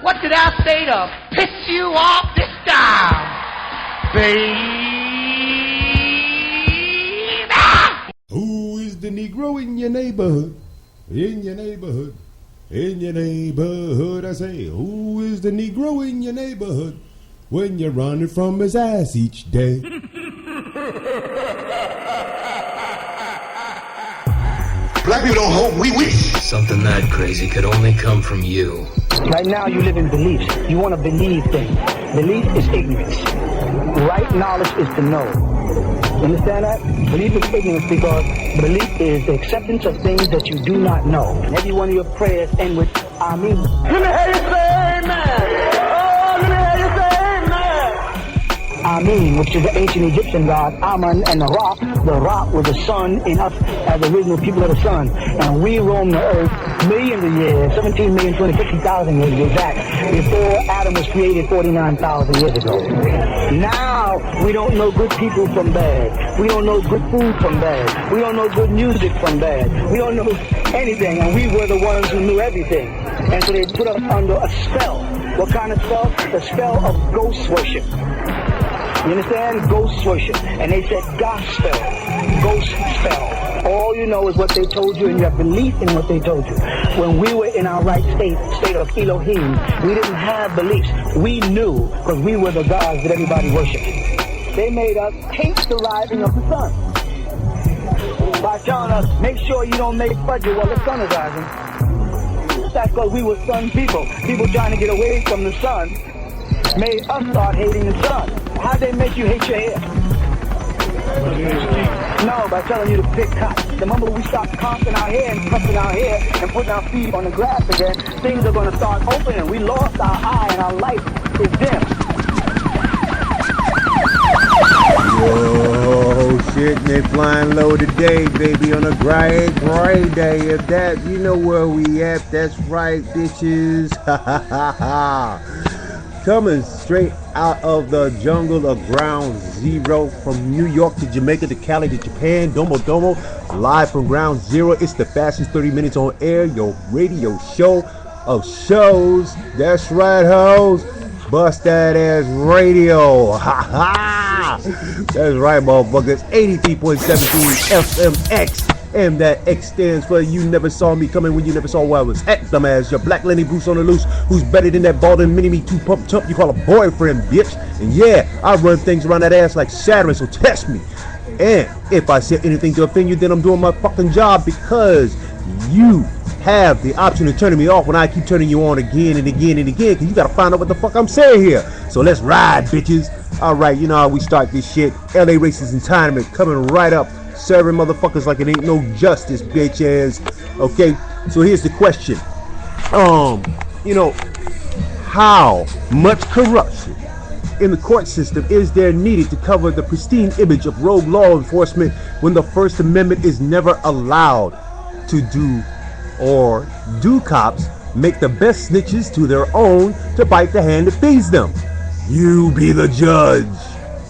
What did I say to piss you off this time, baby? Who is the Negro in your neighborhood? In your neighborhood. In your neighborhood, I say. Who is the Negro in your neighborhood when you're running from his ass each day? Black people don't hope, we wish. Something that crazy could only come from you. Right now you live in beliefs. You want to believe things. Belief is ignorance. Right knowledge is to know. You understand that? Belief is ignorance because belief is the acceptance of things that you do not know. And every one of your prayers end with Amen. Let me hear you say amen. Oh, let me hear you say amen. Amen, which is the ancient Egyptian god Amun, and the rock was the sun in us as the original people of the sun. And we roam the earth millions of years, 17,250,000 years to be exact, before Adam was created 49,000 years ago. Now, we don't know good people from bad. We don't know good food from bad. We don't know good music from bad. We don't know anything, and we were the ones who knew everything. And so they put us under a spell. What kind of spell? The spell of ghost worship. You understand? Ghost worship. And they said gospel, ghost spell. All you know is what they told you, and you have belief in what they told you. When we were in our right state of Elohim, we didn't have beliefs. We knew because we were the gods that everybody worshipped. They made us hate the rising of the sun by telling us, make sure you don't make fudge while the sun is rising. That's because we were sun people. People trying to get away from the sun made us start hating the sun. How'd they make you hate your hair? No, by telling you to pick cotton. The moment we stop combing our hair and cutting our hair and putting our feet on the grass again, things are going to start opening. We lost our eye and our life is dim. Whoa, shit, they flying low today, baby, on a gray day. If that, you know where we at, that's right, bitches. Ha ha ha ha. Coming straight out of the jungle of Ground Zero, from New York to Jamaica to Cali to Japan, Domo Domo, live from Ground Zero. It's the fastest 30 minutes on air, your radio show of shows. That's right, hoes. Bust that ass radio. Ha ha. That's right, motherfuckers. 83.17 FMX. And that X stands for you never saw me coming when you never saw where I was at, dumbass. Your black Lenny Bruce on the loose, who's better than that balding mini-me 2-pump chump you call a boyfriend, bitch. And yeah, I run things around that ass like Saturn, so test me. And if I say anything to offend you, then I'm doing my fucking job, because you have the option of turning me off when I keep turning you on again and again and again, because you gotta find out what the fuck I'm saying here. So let's ride, bitches. Alright, you know how we start this shit. LA Racism Tournament coming right up. Serving motherfuckers like it ain't no justice, bitch ass. Okay, so here's the question. You know, how much corruption in the court system is there needed to cover the pristine image of rogue law enforcement when the First Amendment is never allowed to do, or do cops make the best snitches to their own to bite the hand that feeds them? You be the judge.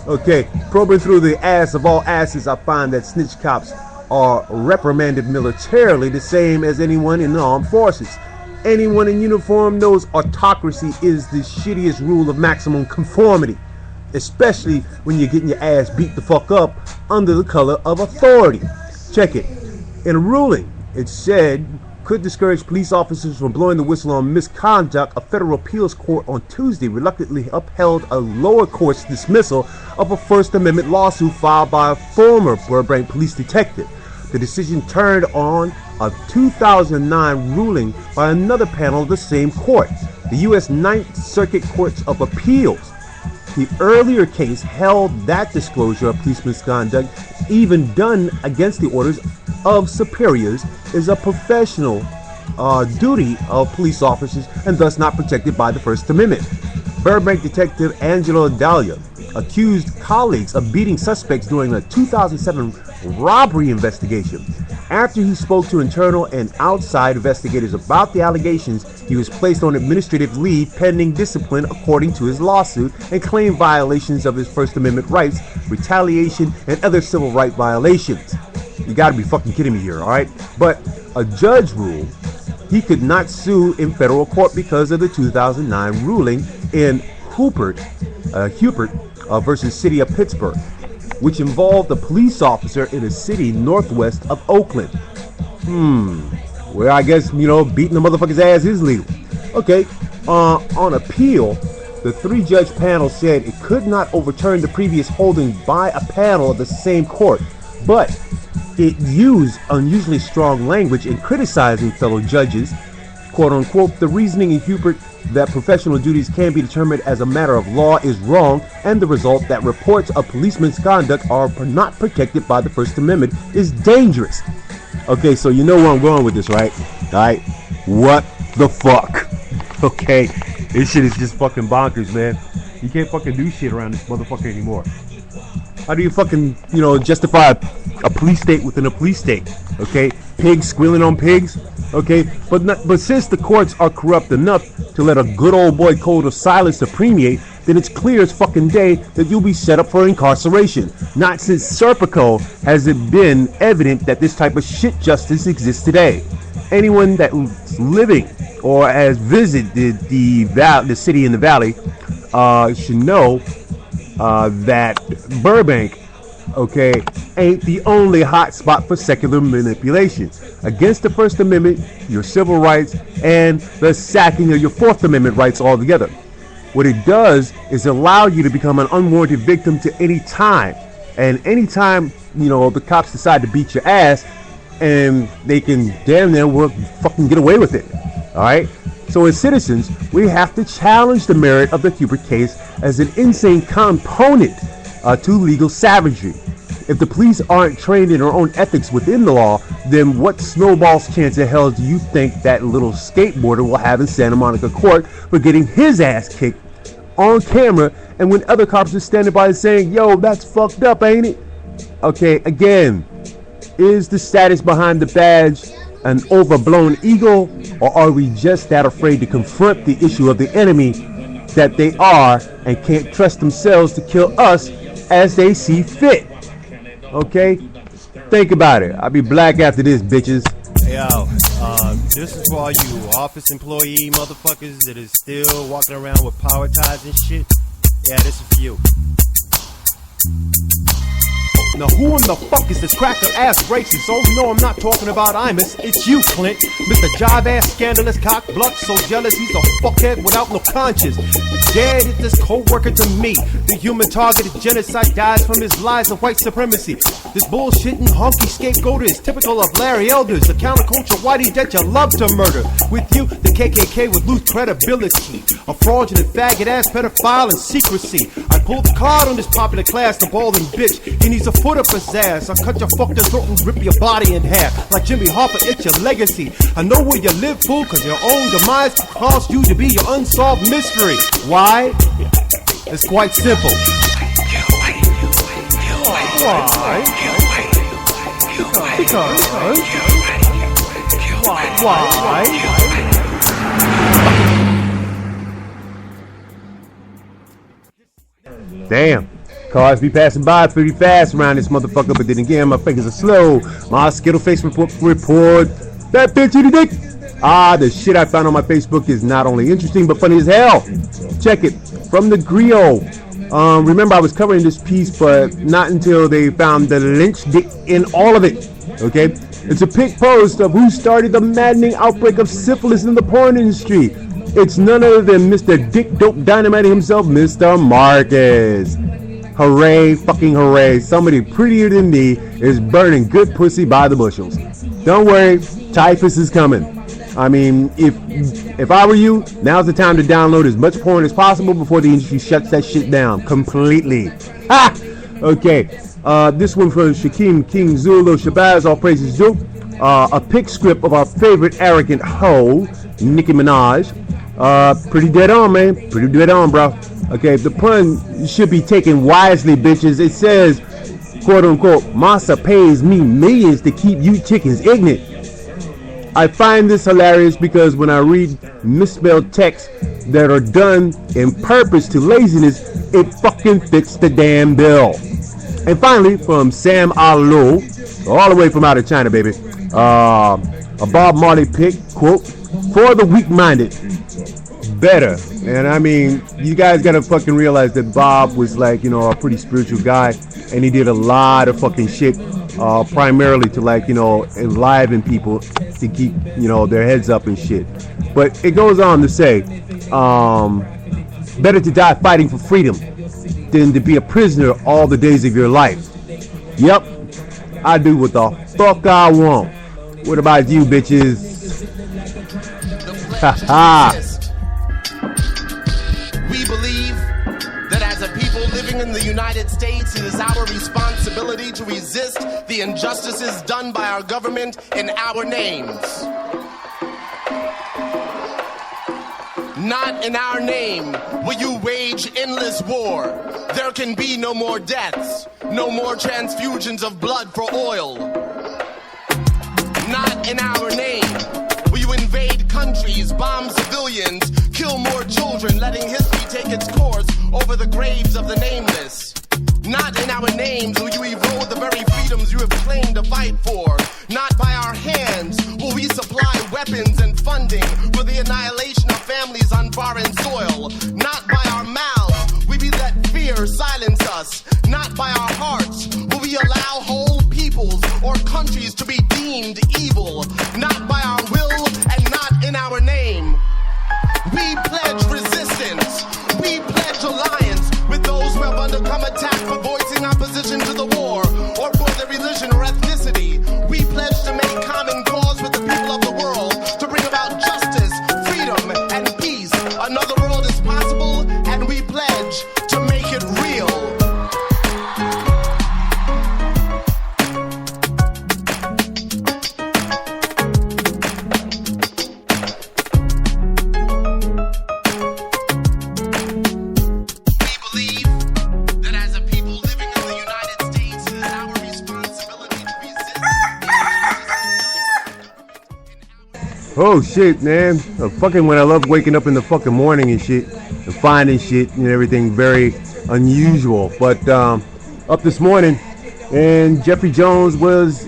Okay, probing through the ass of all asses, I find that snitch cops are reprimanded militarily the same as anyone in the armed forces. Anyone in uniform knows autocracy is the shittiest rule of maximum conformity, especially when you're getting your ass beat the fuck up under the color of authority. Check it. In a ruling, it said could discourage police officers from blowing the whistle on misconduct. A federal appeals court on Tuesday reluctantly upheld a lower court's dismissal of a First Amendment lawsuit filed by a former Burbank police detective. The decision turned on a 2009 ruling by another panel of the same court, the U.S. Ninth Circuit Court of Appeals. The earlier case held that disclosure of police misconduct, even done against the orders of superiors, is a professional duty of police officers and thus not protected by the First Amendment. Burbank Detective Angelo Dahlia accused colleagues of beating suspects during a 2007 robbery investigation. After he spoke to internal and outside investigators about the allegations, he was placed on administrative leave pending discipline according to his lawsuit, and claimed violations of his First Amendment rights, retaliation, and other civil rights violations. You gotta be fucking kidding me here, alright? But a judge ruled he could not sue in federal court because of the 2009 ruling in Hubert versus City of Pittsburgh, which involved a police officer in a city northwest of Oakland. Well, I guess, beating the motherfucker's ass is legal. Okay, on appeal, the 3-judge panel said it could not overturn the previous holding by a panel of the same court, but it used unusually strong language in criticizing fellow judges. Quote unquote, the reasoning in Hubert that professional duties can be determined as a matter of law is wrong, and the result that reports of policemen's conduct are not protected by the First Amendment is dangerous. Okay, so you know where I'm going with this, right? Alright, what the fuck? Okay, this shit is just fucking bonkers, man. You can't fucking do shit around this motherfucker anymore. How do you fucking, justify a police state within a police state? Okay, pigs squealing on pigs. Okay, but since the courts are corrupt enough to let a good old boy code of silence permeate, then it's clear as fucking day that you'll be set up for incarceration. Not since Serpico has it been evident that this type of shit justice exists today. Anyone that's living or has visited the city in the valley should know that Burbank, okay, ain't the only hot spot for secular manipulation against the First Amendment, your civil rights, and the sacking of your Fourth Amendment rights altogether. What it does is allow you to become an unwarranted victim to any time. And anytime, the cops decide to beat your ass, and they can damn near fucking get away with it. Alright? So as citizens, we have to challenge the merit of the Hubert case as an insane component to legal savagery. If the police aren't trained in their own ethics within the law, then what snowball's chance of hell do you think that little skateboarder will have in Santa Monica court for getting his ass kicked on camera, and when other cops are standing by saying, yo, that's fucked up, ain't it? Okay, again, is the status behind the badge an overblown ego, or are we just that afraid to confront the issue of the enemy that they are and can't trust themselves to kill us as they see fit? Okay, think about it. I'll be black after this, bitches. Yo, this is for all you office employee motherfuckers that is still walking around with power ties and shit. Yeah, this is for you. Now who in the fuck is this cracker ass racist? Oh no, I'm not talking about Imus, it's you, Clint. Mr. Jive ass scandalous cock blood, so jealous he's a fuckhead without no conscience. Dead is this co-worker to me. The human targeted genocide dies from his lies of white supremacy. This bullshitting honky scapegoat is typical of Larry Elders, the counterculture whitey that you love to murder. With you, the KKK would lose credibility. A fraudulent faggot ass pedophile and secrecy. I pulled the card on this popular class, the balding bitch. He needs a foot up his ass. I'll cut your fucking throat and rip your body in half. Like Jimmy Hoffa, it's your legacy. I know where you live, fool, cause your own demise could cause you to be your unsolved mystery. Why? It's quite simple. Why? Because. Why? Damn. Cars be passing by pretty fast around this motherfucker, but then again, my fingers are slow. My Skittle face report. That bitch in the dick. The shit I found on my Facebook is not only interesting, but funny as hell. Check it. From the Griot. Remember, I was covering this piece, but not until they found the lynch dick in all of it. Okay? It's a pic post of who started the maddening outbreak of syphilis in the porn industry. It's none other than Mr. Dick Dope Dynamite himself, Mr. Marcus. Hooray, fucking hooray. Somebody prettier than me is burning good pussy by the bushels. Don't worry, typhus is coming. I mean, if I were you, now's the time to download as much porn as possible before the industry shuts that shit down completely. Ha! Okay, this one from Shaquem King Zulu Shabazz, all praises due. A pic script of our favorite arrogant hoe, Nicki Minaj. Pretty dead on, man. Pretty dead on, bro. Okay, the pun should be taken wisely, bitches. It says, quote unquote, Masa pays me millions to keep you chickens ignorant. I find this hilarious because when I read misspelled texts that are done in purpose to laziness, it fucking fits the damn bill. And finally, from Sam Alo, all the way from out of China, baby. A Bob Marley pic, quote, for the weak-minded. Better. And I mean, you guys gotta fucking realize that Bob was like, you know, a pretty spiritual guy, and he did a lot of fucking shit, primarily to like, you know, enliven people to keep, you know, their heads up and shit. But it goes on to say, better to die fighting for freedom than to be a prisoner all the days of your life. Yep, I do what the fuck I want. What about you, bitches? Ha. We believe that as a people living in the United States, it is our responsibility to resist the injustices done by our government in our names. Not in our name will you wage endless war. There can be no more deaths, no more transfusions of blood for oil. Not in our name will you invade countries, bomb civilians, kill more children, letting history take its course over the graves of the nameless. Not in our names will you erode the very freedoms you have claimed to fight for. Not by our hands will we supply weapons and funding for the annihilation of families on foreign soil. Not by our mouths will we let fear silence us. Not by our hearts will we allow whole peoples or countries to be deemed evil. Not by our will and not in our name. We pledge resistance. We pledge alliance with those who have undergone attack for voicing opposition to the war or for their religion or ethnicity. We pledge to make common cause with the people of the world to bring about justice, freedom, and peace. Another world is possible, and we pledge to make it real. Oh shit, man. Fucking when I love waking up in the fucking morning and shit and finding shit and everything very unusual. But up this morning, and Jeffrey Jones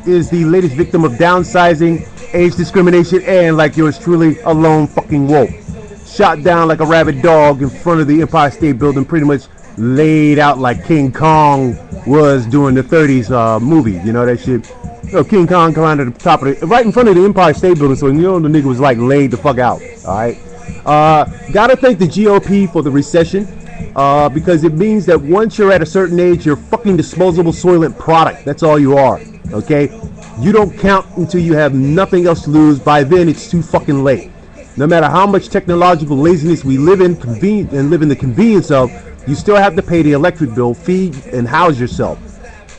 is the latest victim of downsizing, age discrimination, and like yours truly, a lone fucking wolf. Shot down like a rabid dog in front of the Empire State Building, pretty much laid out like King Kong was during the 30s movie. You know that shit? You know, King Kong come out at the top of it, right in front of the Empire State Building, so you know the nigga was like laid the fuck out. Alright? Gotta thank the GOP for the recession, because it means that once you're at a certain age, you're fucking disposable soylent product. That's all you are. Okay? You don't count until you have nothing else to lose. By then, it's too fucking late. No matter how much technological laziness we live in, live in the convenience of, you still have to pay the electric bill, feed, and house yourself.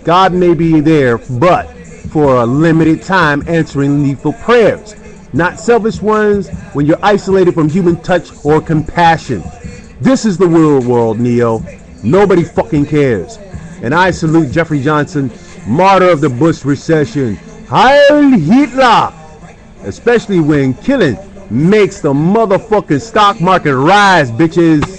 God may be there, but for a limited time, answering needful prayers, not selfish ones when you're isolated from human touch or compassion. This is the real world, Neo. Nobody fucking cares. And I salute Jeffrey Johnson, martyr of the Bush recession. Heil Hitler! Especially when killing makes the motherfucking stock market rise, bitches.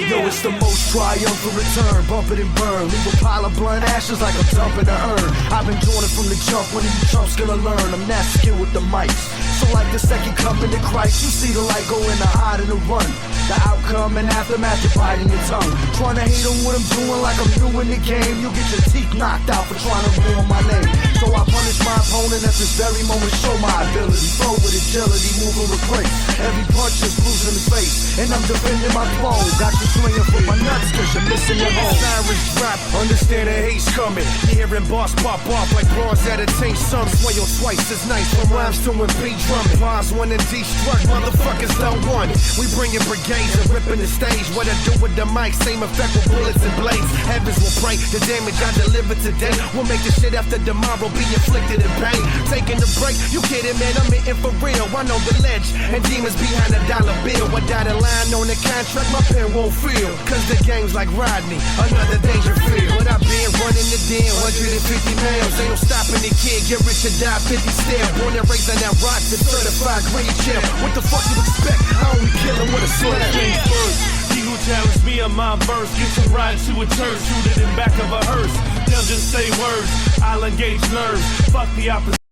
Yo, it's the most triumphant return, bump it and burn, leave a pile of blunt ashes like I'm dumping a urn. I've been doing it from the jump, when you chumps gonna learn, I'm not skilled with the mics. So like the second coming to Christ, you see the light go in the hide and the run. The outcome and aftermath, you're biting your tongue. Trying to hate on what I'm doing like I'm new in the game. You'll get your teeth knocked out for trying to ruin my name. So I punish my opponent at this very moment, show my ability. Flow with agility, moving with grace. Every punch is bruising the face, and I'm defending my throne. Got you swinging for my nuts cause you're missing your home. Sirens drop, understand the hate's coming. You're hearing boss pop off like bronze at a taint. Some sway twice as nice from rhymes to and beat drumming. Bars one and destruct, motherfuckers don't want it. We bringing brigades and ripping the stage. What I do with the mic, same effect with bullets and blades. Heavens will pray, the damage I deliver today will make the shit after tomorrow be inflicted in pain. Taking a break, you kidding man, I'm in for real. I know the ledge and demons behind a dollar bill. I dotted line on the contract, my pen won't feel. Cause the game's like Rodney, another danger field. But I've been running the den, 150 miles. Ain't no stopping the kid, get rich or die 50 still. Born and raised on that rock, to certified green chill. What the fuck you expect? I only kill him with a slam. First, he who challenged me on my verse gets to ride to a turf, shoot it in back of a hearse. They'll just say words, I'll engage nerves. Fuck the opposition.